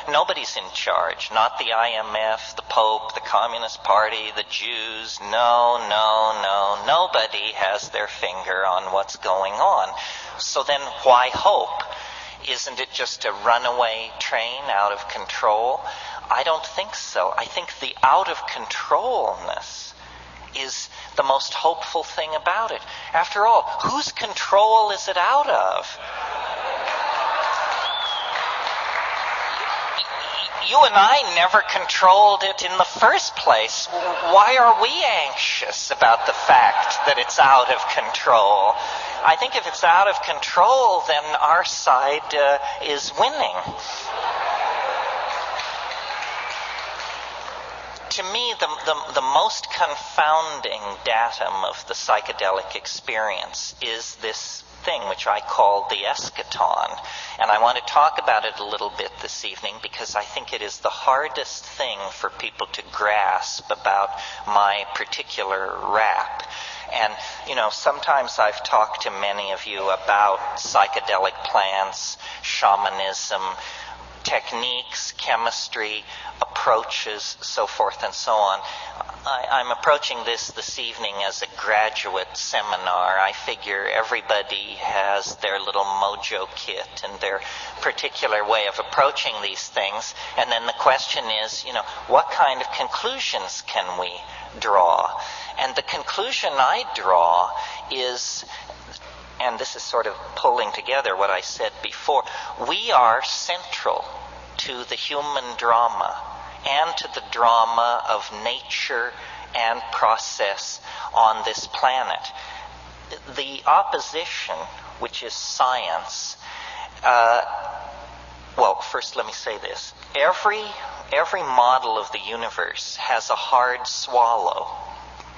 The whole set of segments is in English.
nobody's in charge. Not the IMF, the Pope, the Communist Party, the Jews. No. Nobody has their finger on what's going on. So then why hope? Isn't it just a runaway train out of control? I don't think so. I think the out-of-controlness is the most hopeful thing about it. After all, whose control is it out of? You and I never controlled it in the first place. Why are we anxious about the fact that it's out of control? I think if it's out of control, then our side is winning. To me, the most confounding datum of the psychedelic experience is this thing which I call the eschaton. And I want to talk about it a little bit this evening because I think it is the hardest thing for people to grasp about my particular rap. And, sometimes I've talked to many of you about psychedelic plants, shamanism, techniques, chemistry, approaches, so forth and so on. I'm approaching this evening as a graduate seminar. I figure everybody has their little mojo kit and their particular way of approaching these things. And then the question is, what kind of conclusions can we draw? And the conclusion I draw is, and this is sort of pulling together what I said before, we are central to the human drama and to the drama of nature and process on this planet. The opposition, which is science, first let me say this. Every model of the universe has a hard swallow.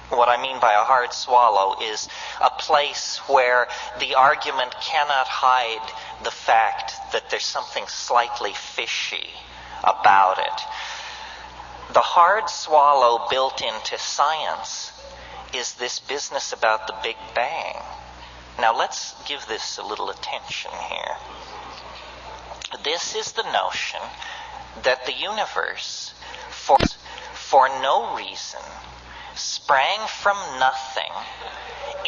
What I mean by a hard swallow is a place where the argument cannot hide the fact that there's something slightly fishy about it. The hard swallow built into science is this business about the Big Bang. Now let's give this a little attention here. This is the notion that the universe, for no reason, sprang from nothing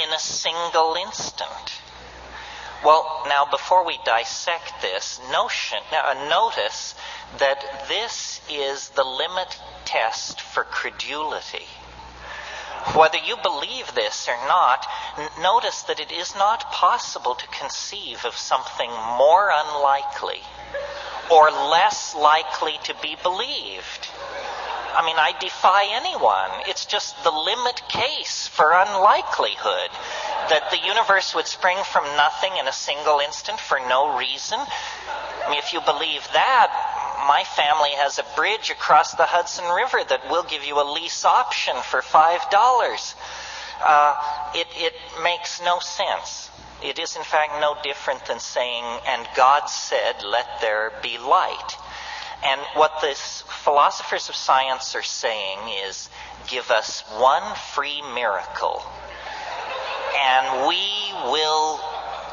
in a single instant. Well, now before we dissect this notice that this is the limit test for credulity. Whether you believe this or not, notice that it is not possible to conceive of something more unlikely or less likely to be believed. I mean, I defy anyone. It's just the limit case for unlikelihood that the universe would spring from nothing in a single instant for no reason. I mean, if you believe that, my family has a bridge across the Hudson River that will give you a lease option for $5. It makes no sense. It is, in fact, no different than saying, and God said, let there be light. And what the philosophers of science are saying is, give us one free miracle, and we will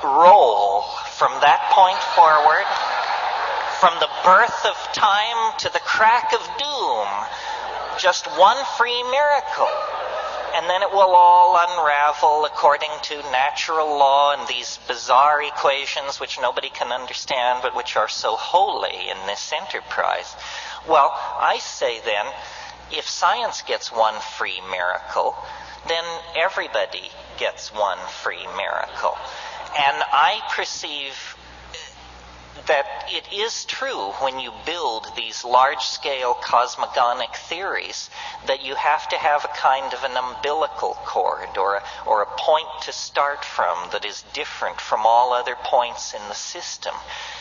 roll from that point forward, from the birth of time to the crack of doom. Just one free miracle. And then it will all unravel according to natural law and these bizarre equations which nobody can understand but which are so holy in this enterprise. Well, I say then, if science gets one free miracle, then everybody gets one free miracle. And I perceive that it is true when you build these large-scale cosmogonic theories that you have to have a kind of an umbilical cord or a point to start from that is different from all other points in the system.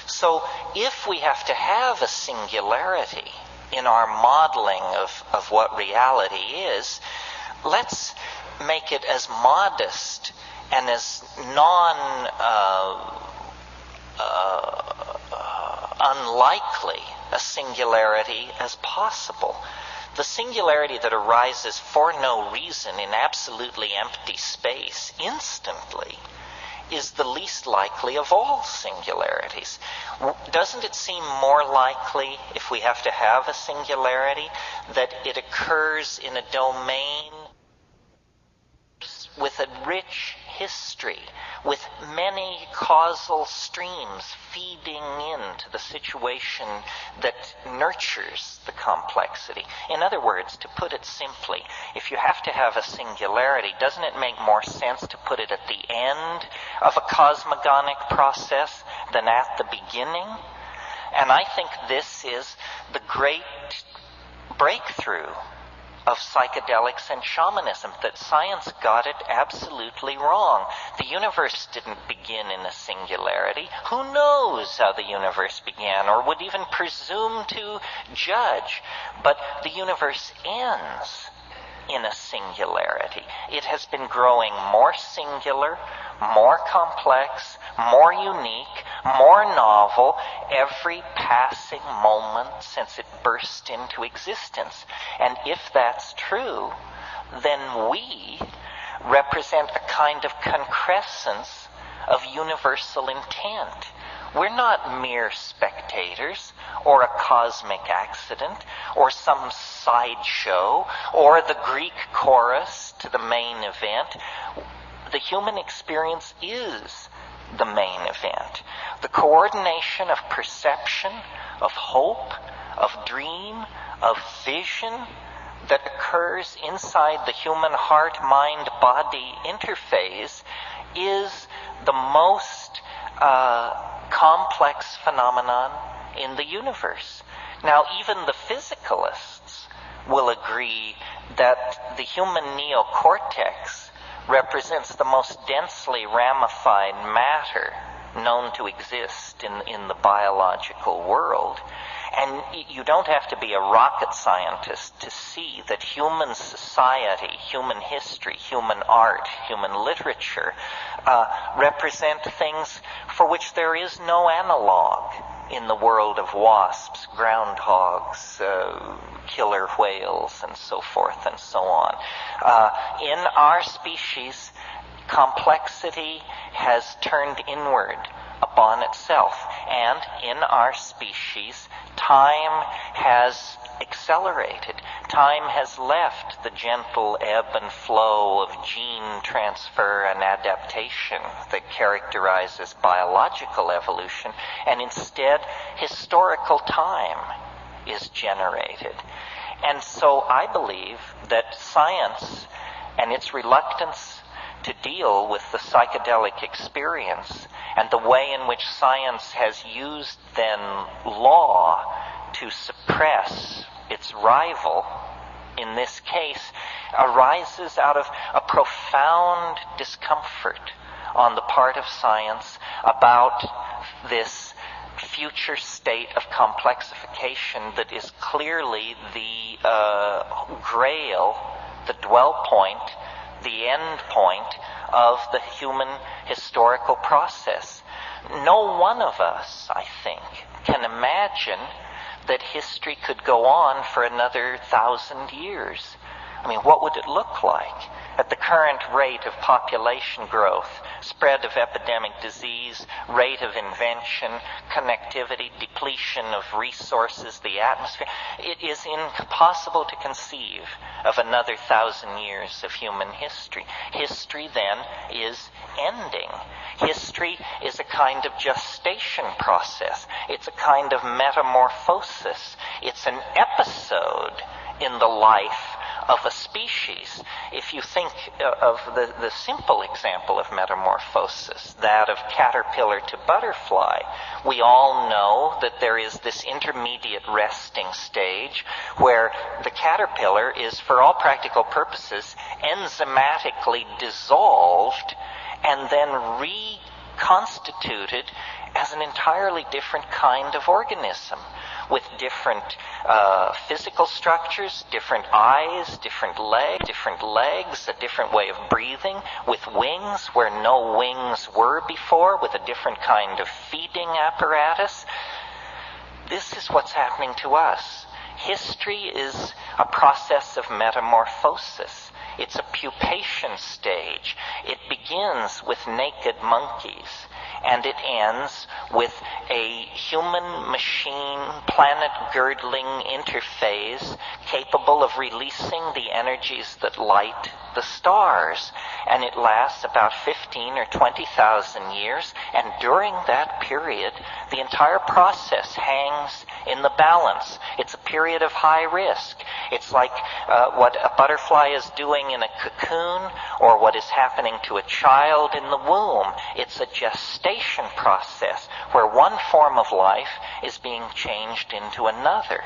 So if we have to have a singularity in our modeling of what reality is, let's make it as modest and as unlikely a singularity as possible. The singularity that arises for no reason in absolutely empty space instantly is the least likely of all singularities. Doesn't it seem more likely, if we have to have a singularity, that it occurs in a domain with a rich history, with many causal streams feeding into the situation that nurtures the complexity? In other words, to put it simply, if you have to have a singularity, doesn't it make more sense to put it at the end of a cosmogonic process than at the beginning? And I think this is the great breakthrough of psychedelics and shamanism, that science got it absolutely wrong. The universe didn't begin in a singularity. Who knows how the universe began, or would even presume to judge? But the universe ends in a singularity. It has been growing more singular, more complex, more unique, more novel every passing moment since it burst into existence. And if that's true, then we represent a kind of concrescence of universal intent. We're not mere spectators, or a cosmic accident, or some sideshow, or the Greek chorus to the main event. The human experience is the main event. The coordination of perception, of hope, of dream, of vision that occurs inside the human heart-mind-body interface is the most complex phenomenon in the universe. Now, even the physicalists will agree that the human neocortex represents the most densely ramified matter known to exist in the biological world. And you don't have to be a rocket scientist to see that human society, human history, human art, human literature represent things for which there is no analog in the world of wasps, groundhogs, killer whales, and so forth and so on. In our species, complexity has turned inward upon itself, and in our species, time has accelerated. Time has left the gentle ebb and flow of gene transfer and adaptation that characterizes biological evolution, and instead historical time is generated. And so I believe that science and its reluctance to deal with the psychedelic experience, and the way in which science has used then law to suppress its rival, in this case, arises out of a profound discomfort on the part of science about this future state of complexification that is clearly the grail, the dwell point, the end point of the human historical process. No one of us, I think, can imagine that history could go on for another 1,000 years. I mean, what would it look like? At the current rate of population growth, spread of epidemic disease, rate of invention, connectivity, depletion of resources, the atmosphere, it is impossible to conceive of another 1,000 years of human history. History then is ending. History is a kind of gestation process. It's a kind of metamorphosis. It's an episode in the life of a species. If you think of the simple example of metamorphosis, that of caterpillar to butterfly, we all know that there is this intermediate resting stage where the caterpillar is, for all practical purposes, enzymatically dissolved and then reconstituted as an entirely different kind of organism, with different physical structures, different eyes, different legs, a different way of breathing, with wings where no wings were before, with a different kind of feeding apparatus. This is what's happening to us. History is a process of metamorphosis. It's a pupation stage. It begins with naked monkeys, and it ends with a human-machine, planet-girdling interface capable of releasing the energies that light the stars. And it lasts about 15 or 20,000 years, and during that period, the entire process hangs in the balance. It's a period of high risk. It's like what a butterfly is doing in a cocoon, or what is happening to a child in the womb. It's a gestation process where one form of life is being changed into another.